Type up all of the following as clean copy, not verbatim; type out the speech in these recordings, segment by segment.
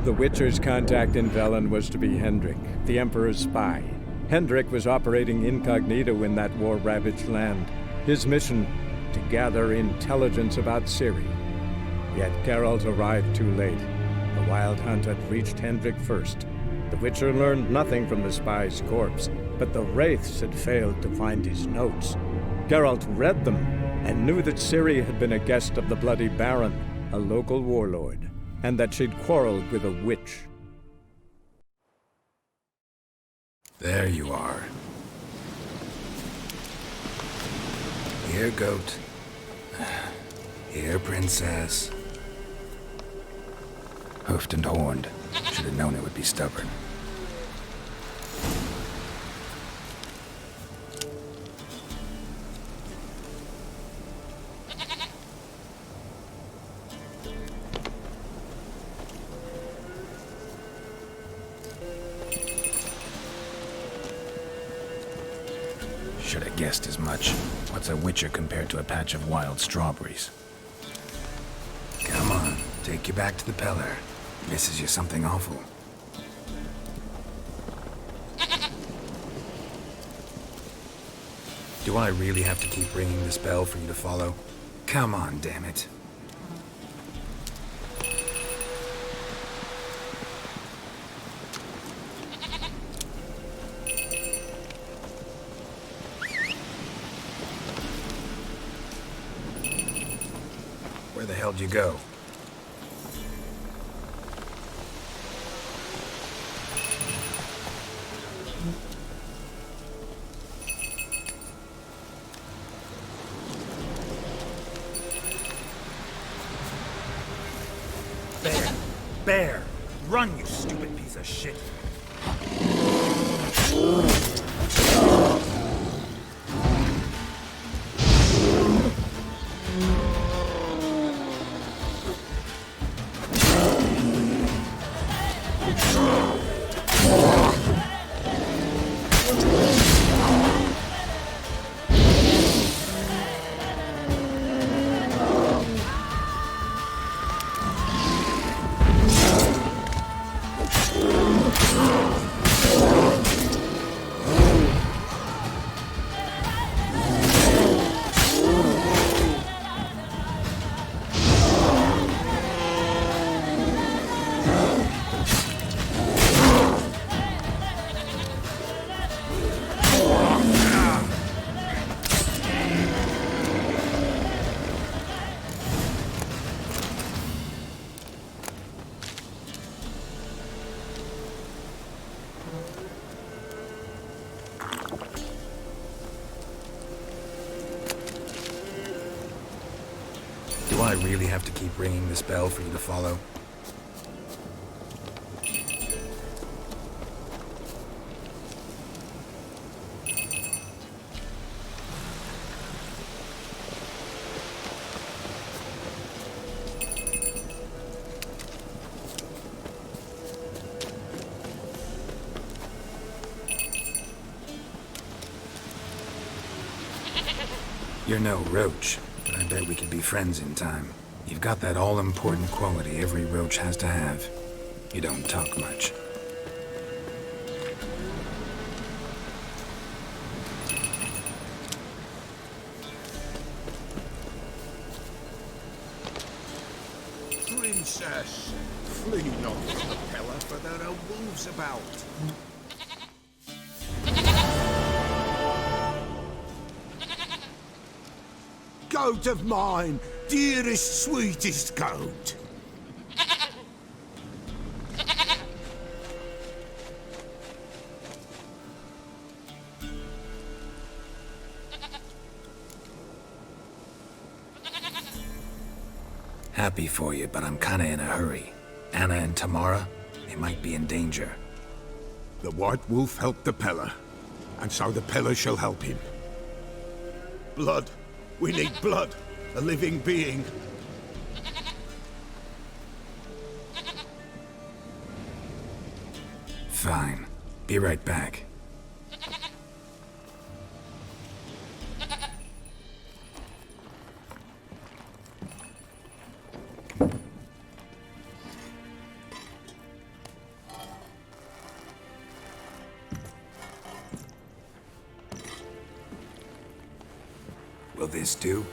The Witcher's contact in Velen was to be Hendrik, the Emperor's spy. Hendrik was operating incognito in that war-ravaged land. His mission, to gather intelligence about Ciri. Yet Geralt arrived too late. The Wild Hunt had reached Hendrik first. The Witcher learned nothing from the spy's corpse, but the Wraiths had failed to find his notes. Geralt read them and knew that Ciri had been a guest of the Bloody Baron, a local warlord, and that she'd quarreled with a witch. There you are. Here, goat. Here, princess. Hoofed and horned. Should have known it would be stubborn. Should have guessed as much. What's a witcher compared to a patch of wild strawberries? Come on, take you back to the Pellar. Misses you something awful. Do I really have to keep ringing this bell for you to follow? Come on, damn it. Where the hell'd you go? Bear! Run, you stupid piece of shit! Do I really have to keep ringing this bell for you to follow? You're no roach, but I bet we could be friends in time. You've got that all-important quality every roach has to have. You don't talk much. Princess, flee not from the Pellar, for there are wolves about. Goat of mine, dearest, sweetest goat. Happy for you, but I'm kinda in a hurry. Anna and Tamara, they might be in danger. The White Wolf helped the Pellar, and so the Pellar shall help him. Blood. We need blood. A living being. Fine. Be right back. Will this do?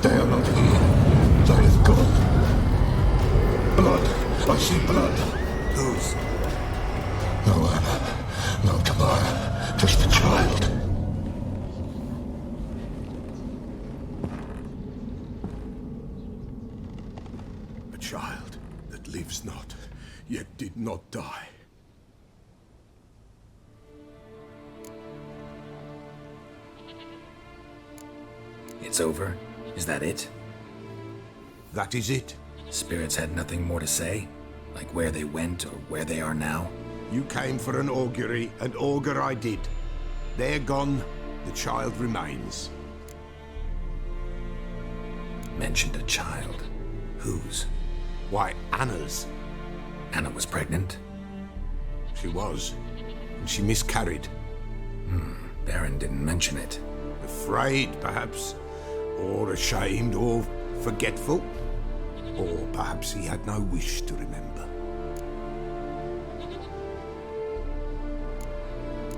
They are not here. They have gone. Blood. I see blood. Whose? No, Anna. No, Tamara. Just the child. A child that lives not, yet did not die. It's over? Is that it? That is it. Spirits had nothing more to say? Like where they went or where they are now? You came for an augury, and augur I did. They're gone. The child remains. Mentioned a child. Whose? Why, Anna's. Anna was pregnant? She was. And she miscarried. Baron didn't mention it. Afraid, perhaps. Or ashamed, or forgetful. Or perhaps he had no wish to remember.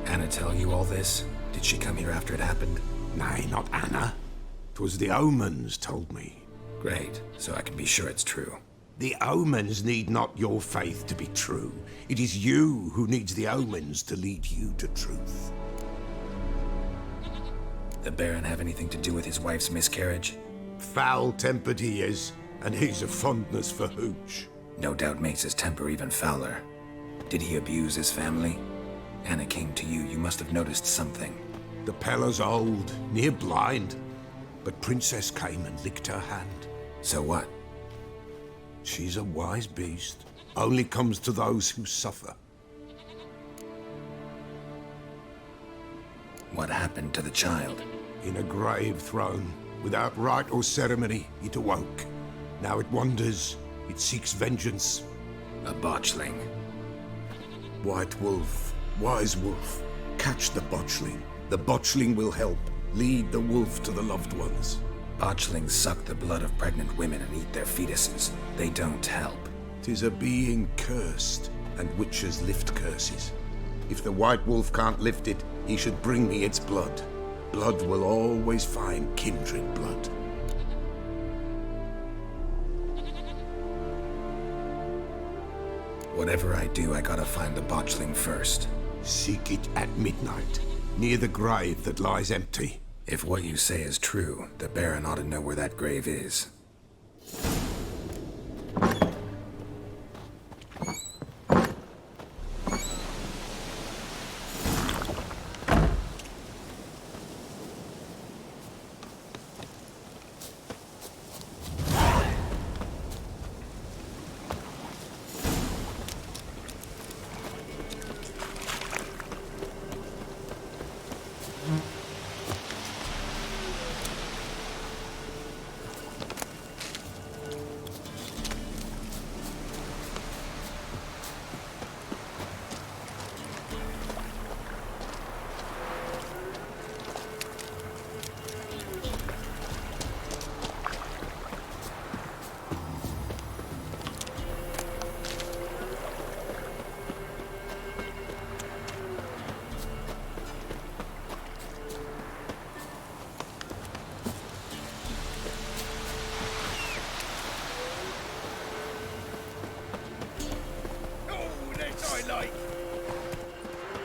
Anna tell you all this? Did she come here after it happened? Nay, not Anna. 'Twas the omens told me. Great, so I can be sure it's true. The omens need not your faith to be true. It is you who needs the omens to lead you to truth. The Baron have anything to do with his wife's miscarriage? Foul-tempered he is, and he's a fondness for hooch. No doubt makes his temper even fouler. Did he abuse his family? Anna came to you, you must have noticed something. The Pella's old, near blind, but Princess came and licked her hand. So what? She's a wise beast, only comes to those who suffer. What happened to the child? In a grave thrown, without rite or ceremony, it awoke. Now it wanders, it seeks vengeance. A botchling. White wolf, wise wolf, catch the botchling. The botchling will help, lead the wolf to the loved ones. Botchlings suck the blood of pregnant women and eat their fetuses. They don't help. 'Tis a being cursed, and witches lift curses. If the white wolf can't lift it, he should bring me its blood. Blood will always find kindred blood. Whatever I do, I gotta find the botchling first. Seek it at midnight, near the grave that lies empty. If what you say is true, the Baron ought to know where that grave is.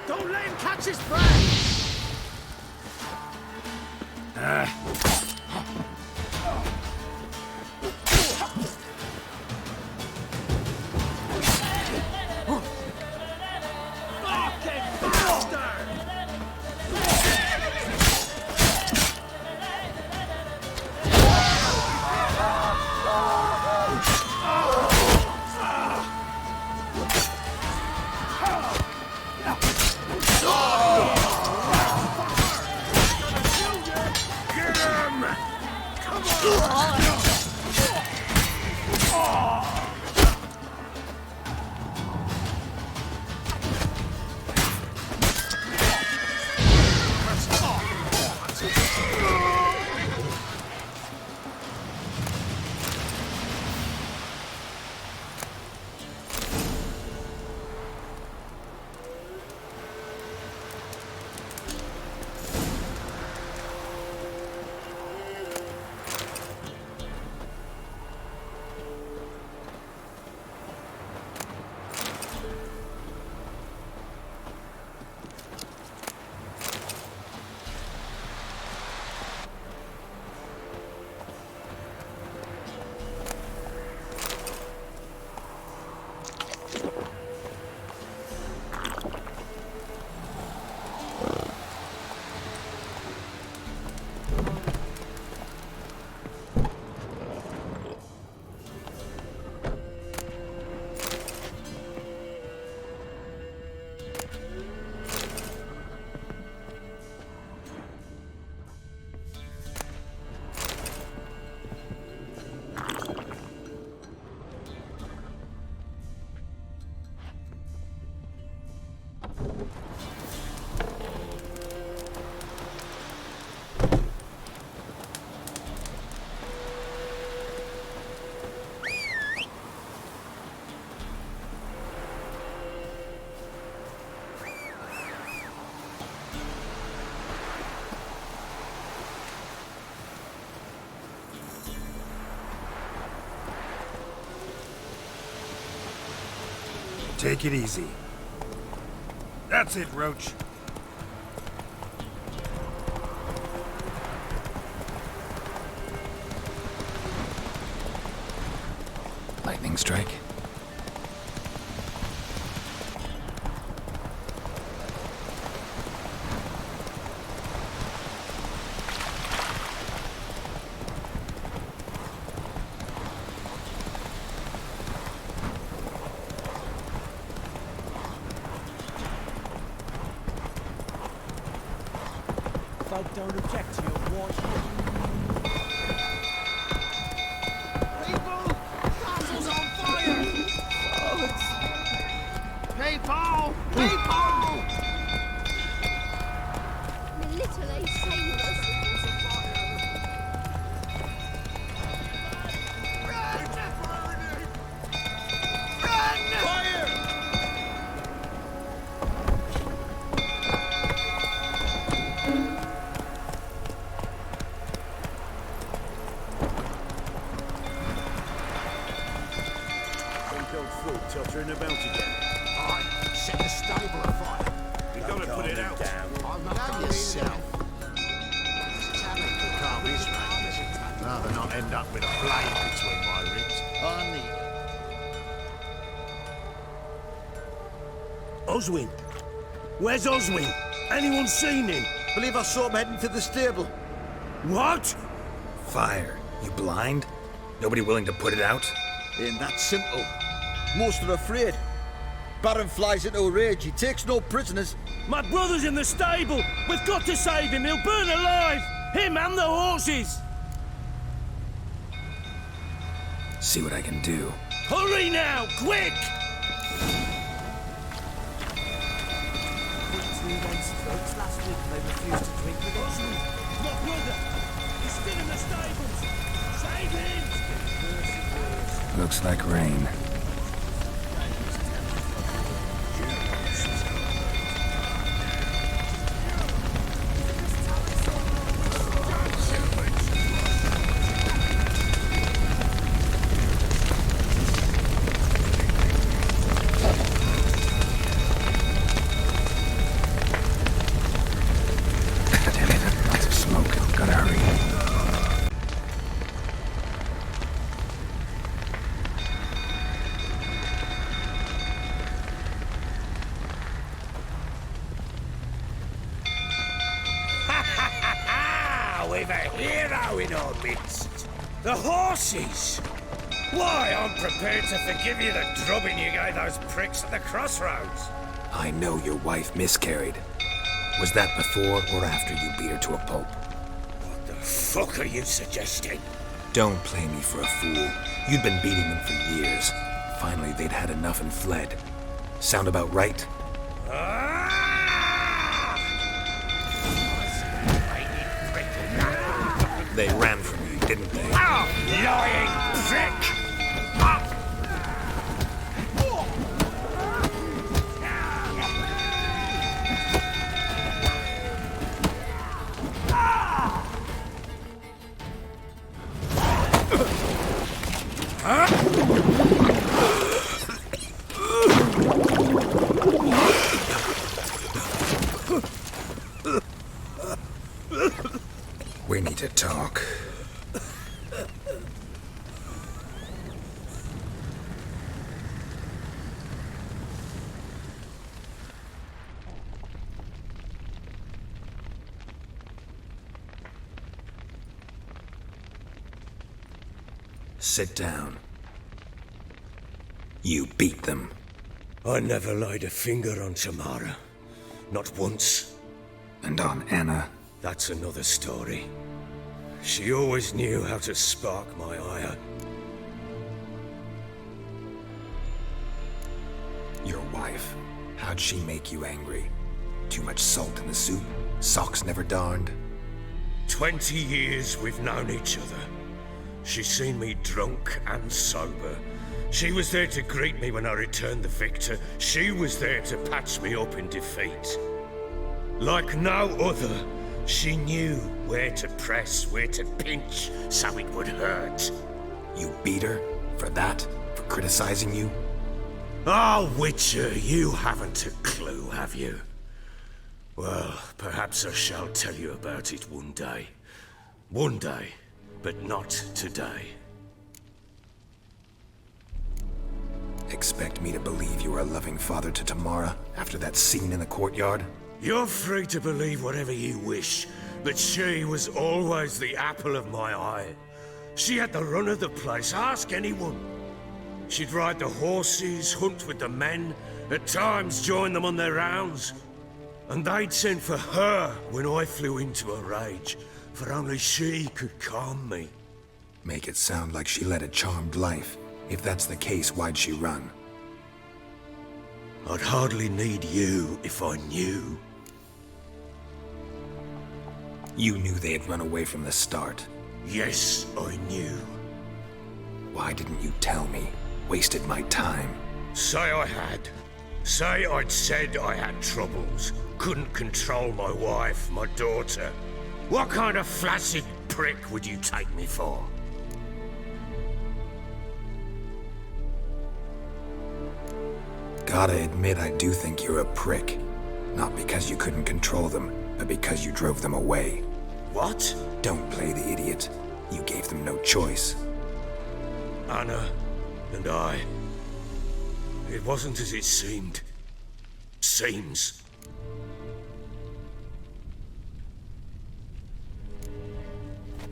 Don't let him catch his breath! Fucking bastard! Take it easy. That's it, Roach. Lightning strike. Folk don't object to your white. People! Castle's on fire! People! People! The little sailors. Tottering about again. Aye, set the stable afire. You've got to put it out. I'm not calm yourself. Calm is, mate. Rather not end up with a blade between my ribs. Oswin? Where's Oswin? Anyone seen him? Believe I saw him heading to the stable. What? Fire. You blind? Nobody willing to put it out? Ain't that simple. Most are afraid. Baron flies into a rage. He takes no prisoners. My brother's in the stable. We've got to save him. He'll burn alive. Him and the horses. See what I can do. Hurry now, quick! Last week they refused to drink with us. My brother! He's still in the stables! Save him! Looks like rain. We've a hero in our midst. The horses! Why, I'm prepared to forgive you the drubbing you gave those pricks at the crossroads. I know your wife miscarried. Was that before or after you beat her to a pulp? What the fuck are you suggesting? Don't play me for a fool. You'd been beating them for years. Finally, they'd had enough and fled. Sound about right? They ran from you, didn't they? Lying prick! We need to talk. Sit down. You beat them. I never laid a finger on Tamara. Not once. And on Anna. That's another story. She always knew how to spark my ire. Your wife. How'd she make you angry? Too much salt in the soup? Socks never darned? 20 years we've known each other. She's seen me drunk and sober. She was there to greet me when I returned the victor. She was there to patch me up in defeat. Like no other, she knew where to press, where to pinch, so it would hurt. You beat her? For that? For criticizing you? Oh, Witcher, you haven't a clue, have you? Well, perhaps I shall tell you about it one day. One day, but not today. Expect me to believe you were a loving father to Tamara after that scene in the courtyard? You're free to believe whatever you wish, but she was always the apple of my eye. She had the run of the place, ask anyone. She'd ride the horses, hunt with the men, at times join them on their rounds. And they'd send for her when I flew into a rage, for only she could calm me. Make it sound like she led a charmed life. If that's the case, why'd she run? I'd hardly need you if I knew. You knew they had run away from the start. Yes, I knew. Why didn't you tell me? Wasted my time. Say I had. Say I'd said I had troubles. Couldn't control my wife, my daughter. What kind of flaccid prick would you take me for? Gotta admit, I do think you're a prick. Not because you couldn't control them, but because you drove them away. What? Don't play the idiot. You gave them no choice. Anna and I. It wasn't as it seemed. Seems.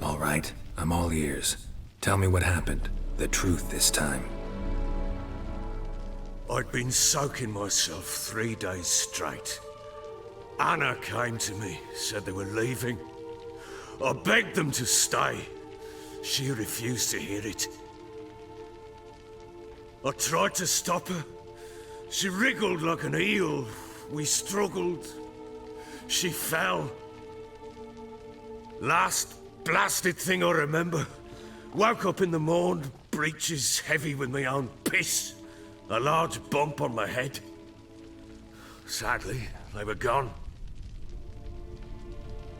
All right, I'm all ears. Tell me what happened. The truth this time. I'd been soaking myself 3 days straight. Anna came to me, said they were leaving. I begged them to stay. She refused to hear it. I tried to stop her. She wriggled like an eel. We struggled. She fell. Last blasted thing I remember. Woke up in the morn, breeches heavy with my own piss. A large bump on my head. Sadly, they were gone.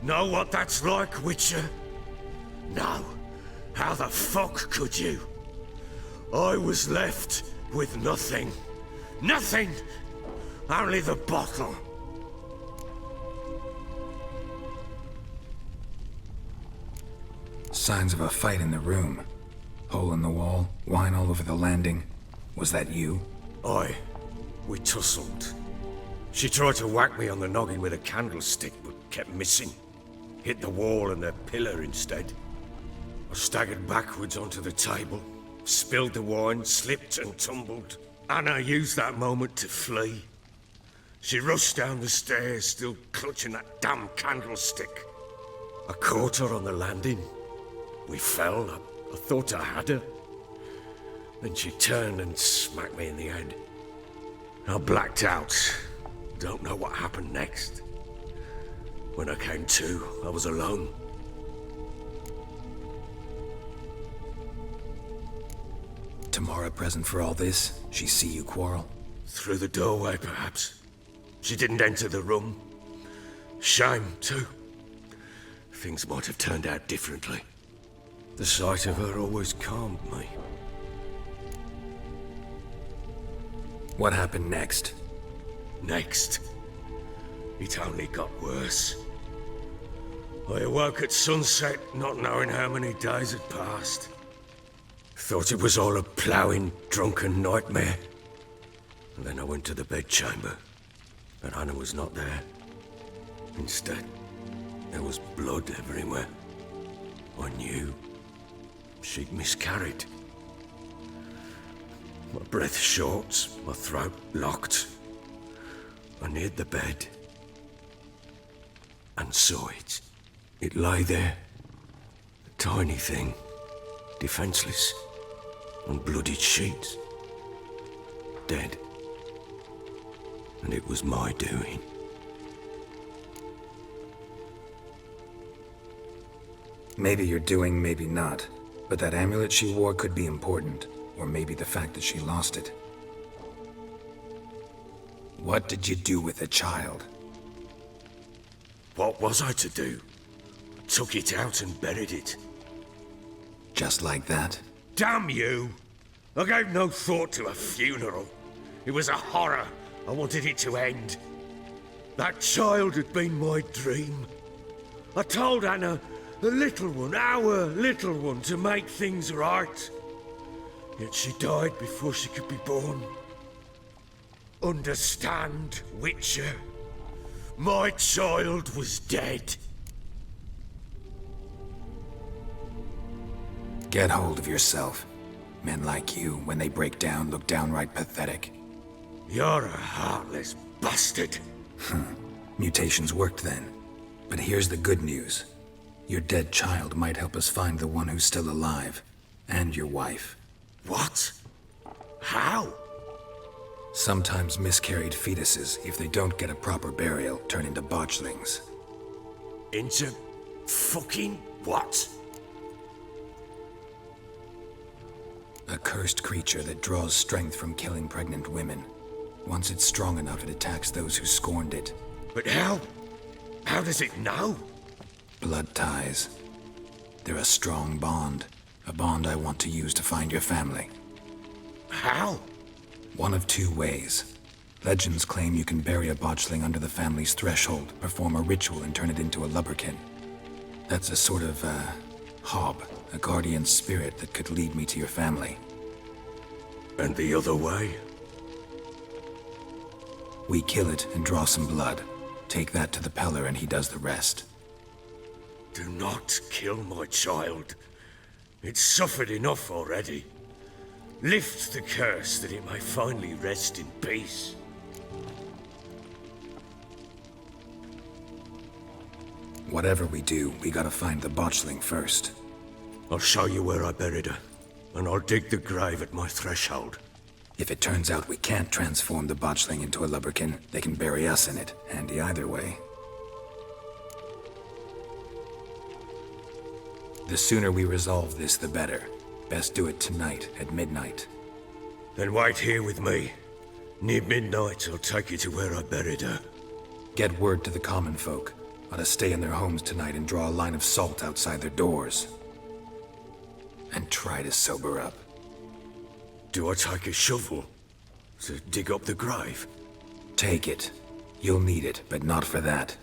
Know what that's like, Witcher? No. How the fuck could you? I was left with nothing. Nothing! Only the bottle. Signs of a fight in the room. Hole in the wall, wine all over the landing. Was that you? Aye. We tussled. She tried to whack me on the noggin with a candlestick, but kept missing. Hit the wall and a pillar instead. I staggered backwards onto the table, spilled the wine, slipped and tumbled. Anna used that moment to flee. She rushed down the stairs, still clutching that damn candlestick. I caught her on the landing. We fell. I thought I had her. Then she turned and smacked me in the head. I blacked out. Don't know what happened next. When I came to, I was alone. Tamara present for all this? She see you quarrel? Through the doorway, perhaps. She didn't enter the room. Shame, too. Things might have turned out differently. The sight of her always calmed me. What happened next? Next, it only got worse. I awoke at sunset, not knowing how many days had passed. Thought it was all a ploughing, drunken nightmare. And then I went to the bedchamber, but Anna was not there. Instead, there was blood everywhere. I knew she'd miscarried. My breath short, my throat locked. I neared the bed and saw it. It lay there, a tiny thing, defenseless, on bloodied sheets, dead. And it was my doing. Maybe you're doing, maybe not. But that amulet she wore could be important. Or maybe the fact that she lost it. What did you do with the child? What was I to do? I took it out and buried it. Just like that? Damn you! I gave no thought to a funeral. It was a horror. I wanted it to end. That child had been my dream. I told Anna, the little one, our little one, to make things right. Yet she died before she could be born. Understand, Witcher? My child was dead. Get hold of yourself. Men like you, when they break down, look downright pathetic. You're a heartless bastard. Mutations worked then. But here's the good news. Your dead child might help us find the one who's still alive. And your wife. What? How? Sometimes miscarried fetuses, if they don't get a proper burial, turn into botchlings. Into fucking what? A cursed creature that draws strength from killing pregnant women. Once it's strong enough, it attacks those who scorned it. But how? How does it know? Blood ties. They're a strong bond. A bond I want to use to find your family. How? One of two ways. Legends claim you can bury a botchling under the family's threshold, perform a ritual, and turn it into a lubberkin. That's a sort of, hob, a guardian spirit that could lead me to your family. And the other way? We kill it and draw some blood. Take that to the Peller and he does the rest. Do not kill my child. It's suffered enough already. Lift the curse that it may finally rest in peace. Whatever we do, we gotta find the botchling first. I'll show you where I buried her, and I'll dig the grave at my threshold. If it turns out we can't transform the botchling into a lubberkin, they can bury us in it. Handy either way. The sooner we resolve this, the better. Best do it tonight, at midnight. Then wait here with me. Near midnight, I'll take you to where I buried her. Get word to the common folk. Ought to stay in their homes tonight and draw a line of salt outside their doors. And try to sober up. Do I take a shovel to dig up the grave? Take it. You'll need it, but not for that.